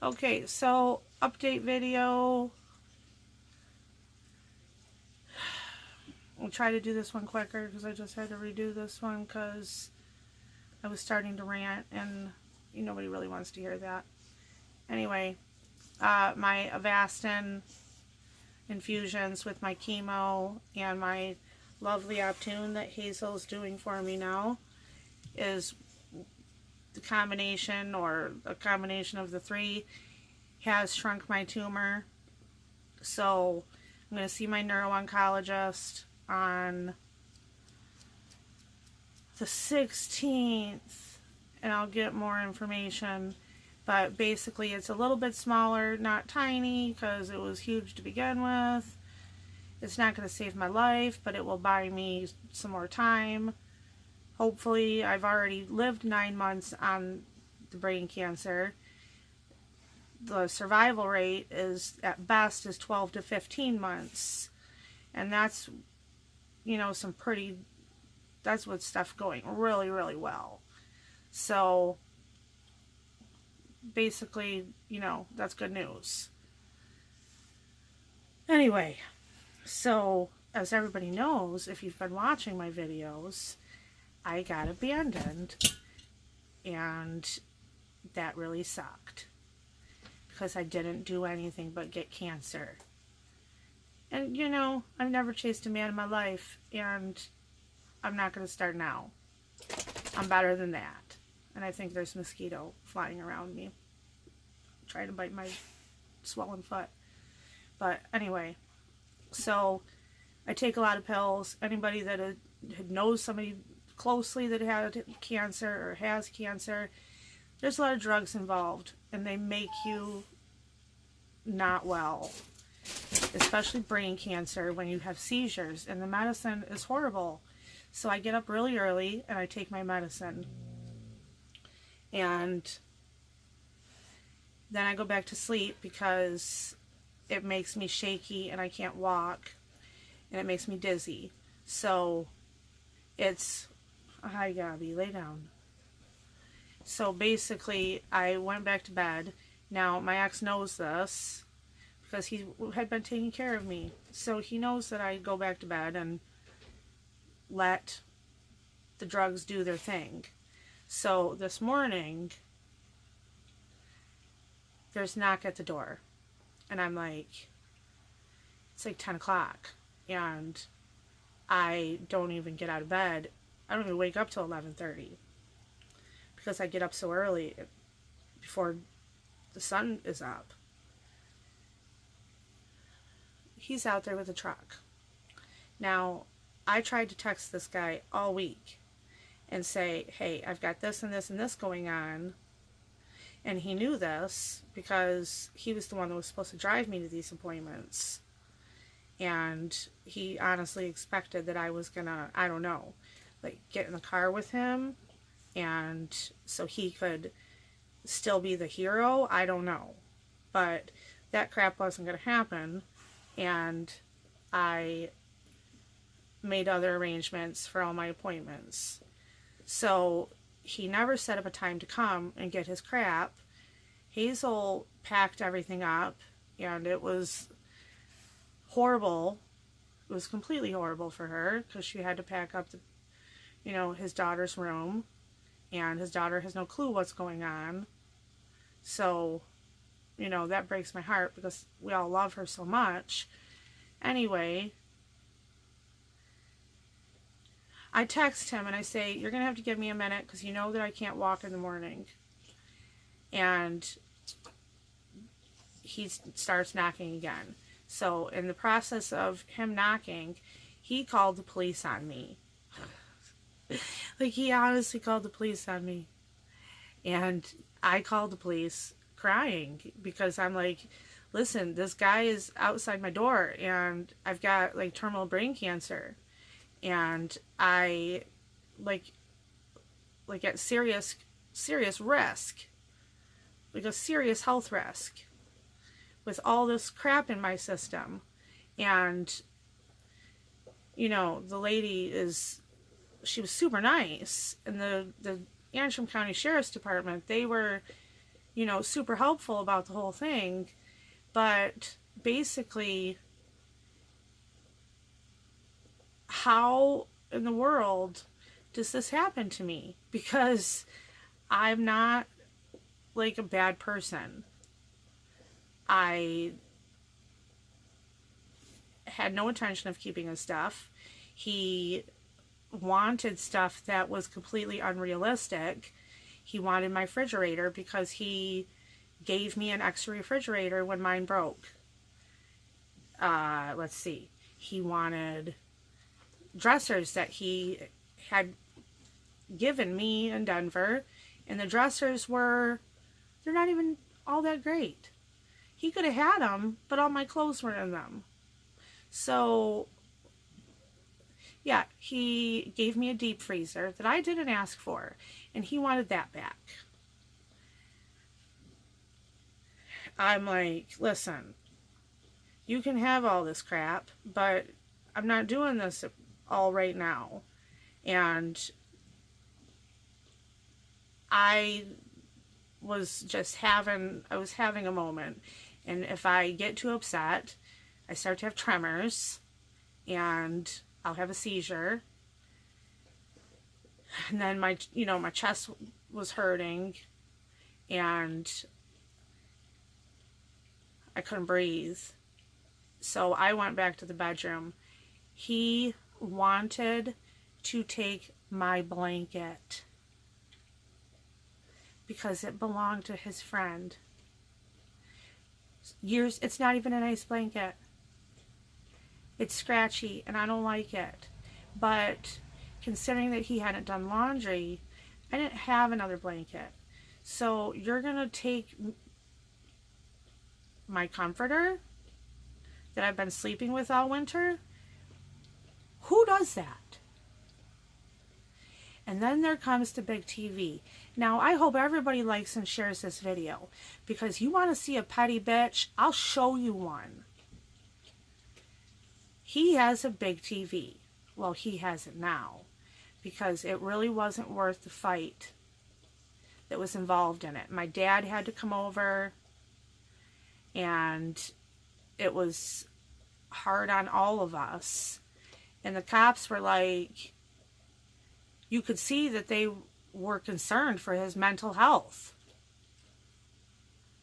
Okay, so update video. I'll try to do this one quicker because I just had to redo this one because I was starting to rant and nobody really wants to hear that. Anyway, my Avastin infusions with my chemo and my lovely Optune that Hazel's doing for me now is the combination, or a combination of the three, has shrunk my tumor. So I'm going to see my neuro-oncologist on the 16th and I'll get more information. But basically it's a little bit smaller, not tiny, because it was huge to begin with. It's not going to save my life, but it will buy me some more time. Hopefully. I've already lived 9 months on the brain cancer. The survival rate is, at best, is 12 to 15 months. And that's, some pretty, that's with stuff going really, really well. So, basically, that's good news. Anyway, so, as everybody knows, if you've been watching my videos, I got abandoned, and that really sucked, because I didn't do anything but get cancer. And, I've never chased a man in my life, and I'm not going to start now. I'm better than that. And I think there's a mosquito flying around me, trying to bite my swollen foot. But anyway, so I take a lot of pills. Anybody that knows somebody closely that had cancer or has cancer, there's a lot of drugs involved, and they make you not well, especially brain cancer when you have seizures, and the medicine is horrible. So I get up really early and I take my medicine, and then I go back to sleep because it makes me shaky and I can't walk, and it makes me dizzy. So it's, hi Gabby, lay down. So basically I went back to bed. Now my ex knows this because he had been taking care of me, so he knows that I go back to bed and let the drugs do their thing. So this morning there's a knock at the door, and I'm like, it's like 10 o'clock, and I don't even get out of bed. I don't even wake up till 11:30 because I get up so early before the sun is up. He's out there with a truck. Now, I tried to text this guy all week and say, hey, I've got this and this and this going on. And he knew this because he was the one that was supposed to drive me to these appointments. And he honestly expected that I was gonna, I don't know, like get in the car with him, and so he could still be the hero. I don't know. But that crap wasn't gonna happen. And I made other arrangements for all my appointments. So he never set up a time to come and get his crap. Hazel packed everything up, and it was horrible. It was completely horrible for her because she had to pack up his daughter's room, and his daughter has no clue what's going on. So, that breaks my heart because we all love her so much. Anyway, I text him and I say, you're going to have to give me a minute because you know that I can't walk in the morning. And he starts knocking again. So in the process of him knocking, he called the police on me. Like, he honestly called the police on me. And I called the police crying because I'm like, listen, this guy is outside my door and I've got like terminal brain cancer. And I like at serious risk, like a serious health risk with all this crap in my system. And the lady she was super nice, and the Antrim County Sheriff's Department, they were super helpful about the whole thing. But basically, how in the world does this happen to me? Because I'm not like a bad person. I had no intention of keeping his stuff. He wanted stuff that was completely unrealistic. He wanted my refrigerator because he gave me an extra refrigerator when mine broke. Let's see. He wanted dressers that he had given me in Denver, and the dressers they're not even all that great. He could have had them, but all my clothes were in them. So, yeah, he gave me a deep freezer that I didn't ask for, and he wanted that back. I'm like, listen, you can have all this crap, but I'm not doing this all right now. And I was having a moment. And if I get too upset, I start to have tremors, and I'll have a seizure. And then my chest was hurting, and I couldn't breathe. So I went back to the bedroom. He wanted to take my blanket because it belonged to his friend. It's not even a nice blanket. It's scratchy and I don't like it. But considering that he hadn't done laundry, I didn't have another blanket. So you're going to take my comforter that I've been sleeping with all winter? Who does that? And then there comes the big TV. Now, I hope everybody likes and shares this video, because you want to see a petty bitch? I'll show you one. He has a big TV. Well, he has it now, because it really wasn't worth the fight that was involved in it. My dad had to come over, and it was hard on all of us. And the cops were like, you could see that they were concerned for his mental health.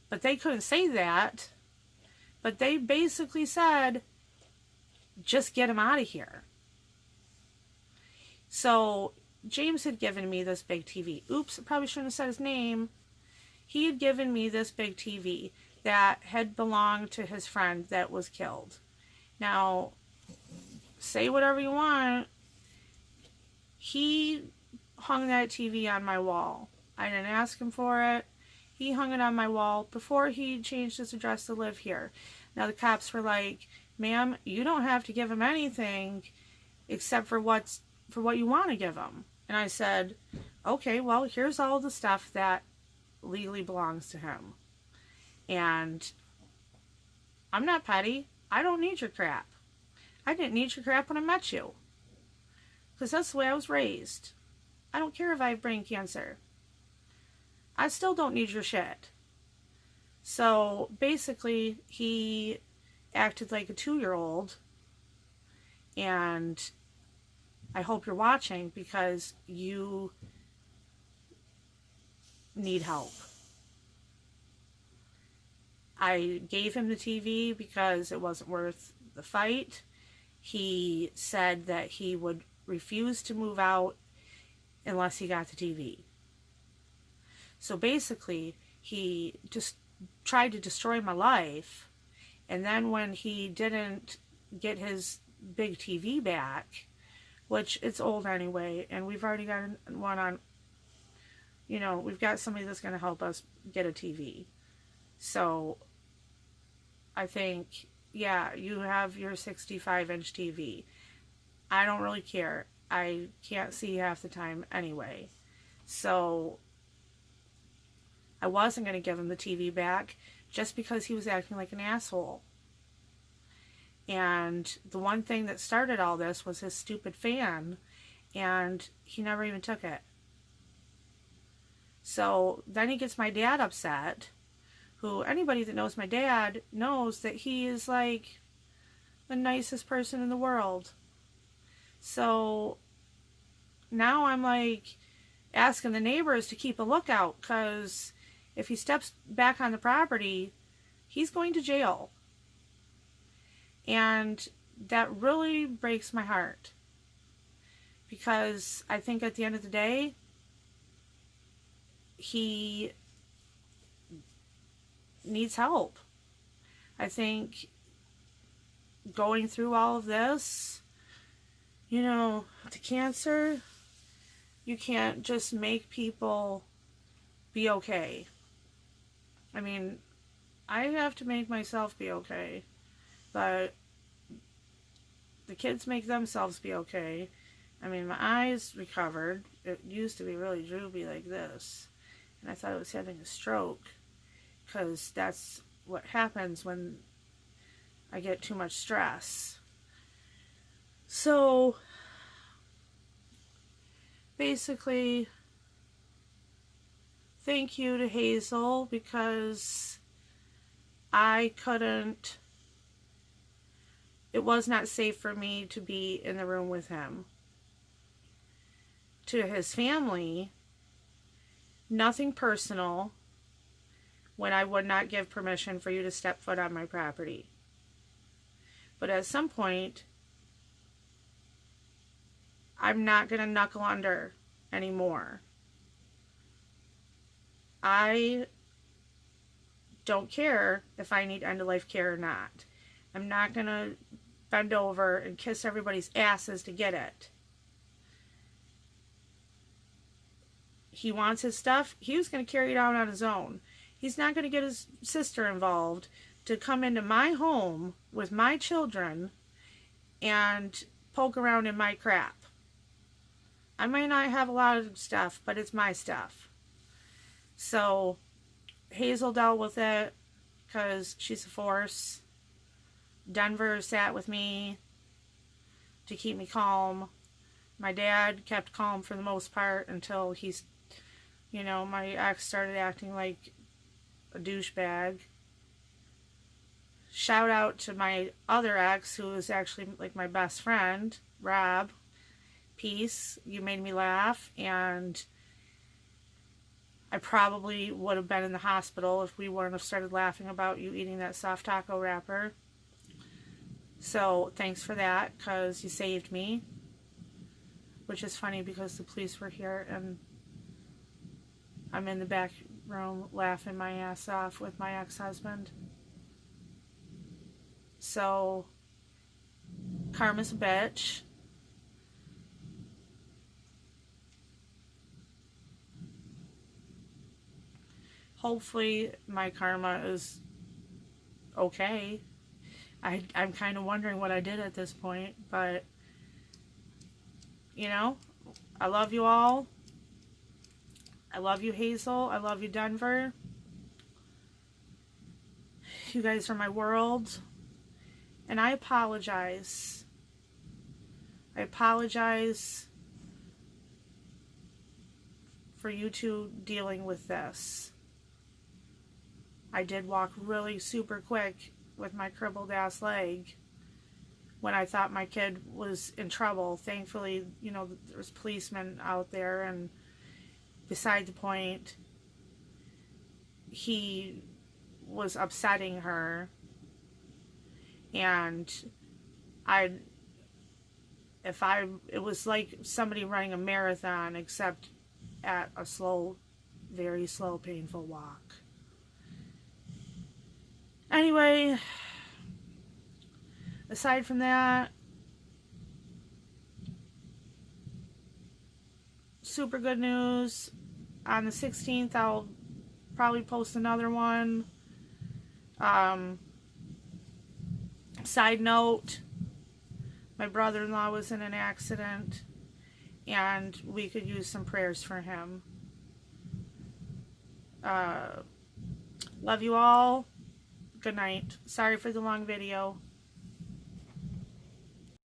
But they couldn't say that. But they basically said, just get him out of here. So James had given me this big TV. Oops, I probably shouldn't have said his name. He had given me this big TV that had belonged to his friend that was killed. Now, say whatever you want. He hung that TV on my wall. I didn't ask him for it. He hung it on my wall before he changed his address to live here. Now the cops were like, ma'am, you don't have to give him anything except for what you want to give him. And I said, okay, well, here's all the stuff that legally belongs to him. And I'm not petty. I don't need your crap. I didn't need your crap when I met you, because that's the way I was raised. I don't care if I have brain cancer. I still don't need your shit. So basically, he acted like a 2-year-old, and I hope you're watching, because you need help. I gave him the TV because it wasn't worth the fight. He said that he would refuse to move out unless he got the TV. So basically, he just tried to destroy my life. And then when he didn't get his big TV back, which it's old anyway, and we've already got one on, we've got somebody that's going to help us get a TV. So I think, yeah, you have your 65-inch TV. I don't really care. I can't see half the time anyway. So I wasn't going to give him the TV back just because he was acting like an asshole. And the one thing that started all this was his stupid fan, and he never even took it. So then he gets my dad upset, who anybody that knows my dad knows that he is like the nicest person in the world. So now I'm like asking the neighbors to keep a lookout, because if he steps back on the property, he's going to jail. And that really breaks my heart, because I think at the end of the day, he needs help. I think going through all of this, you know, the cancer, you can't just make people be okay. I mean, I have to make myself be okay, but the kids make themselves be okay. I mean, my eyes recovered. It used to be really droopy like this, and I thought I was having a stroke, because that's what happens when I get too much stress. So basically, thank you to Hazel, because I couldn't, it was not safe for me to be in the room with him. To his family, nothing personal, when I would not give permission for you to step foot on my property. But at some point, I'm not going to knuckle under anymore. I don't care if I need end-of-life care or not. I'm not going to bend over and kiss everybody's asses to get it. He wants his stuff. He was going to carry it out on his own. He's not going to get his sister involved to come into my home with my children and poke around in my crap. I may not have a lot of stuff, but it's my stuff. So Hazel dealt with it because she's a force. Denver sat with me to keep me calm. My dad kept calm for the most part until he's, you know, my ex started acting like a douchebag. Shout out to my other ex, who is actually like my best friend, Rob. Peace, you made me laugh, and I probably would have been in the hospital if we wouldn't have started laughing about you eating that soft taco wrapper. So thanks for that, because you saved me. Which is funny, because the police were here and I'm in the back room laughing my ass off with my ex-husband. So karma's a bitch. Hopefully my karma is okay. I'm kind of wondering what I did at this point, but you know, I love you all. I love you, Hazel. I love you, Denver. You guys are my world. And I apologize. I apologize for you two dealing with this. I did walk really super quick with my crippled ass leg when I thought my kid was in trouble. Thankfully, you know, there was policemen out there, and beside the point, he was upsetting her, and it was like somebody running a marathon, except at a slow, very slow, painful walk. Anyway, aside from that, super good news. On the 16th, I'll probably post another one. Side note, my brother-in-law was in an accident, and we could use some prayers for him. Love you all. Good night. Sorry for the long video.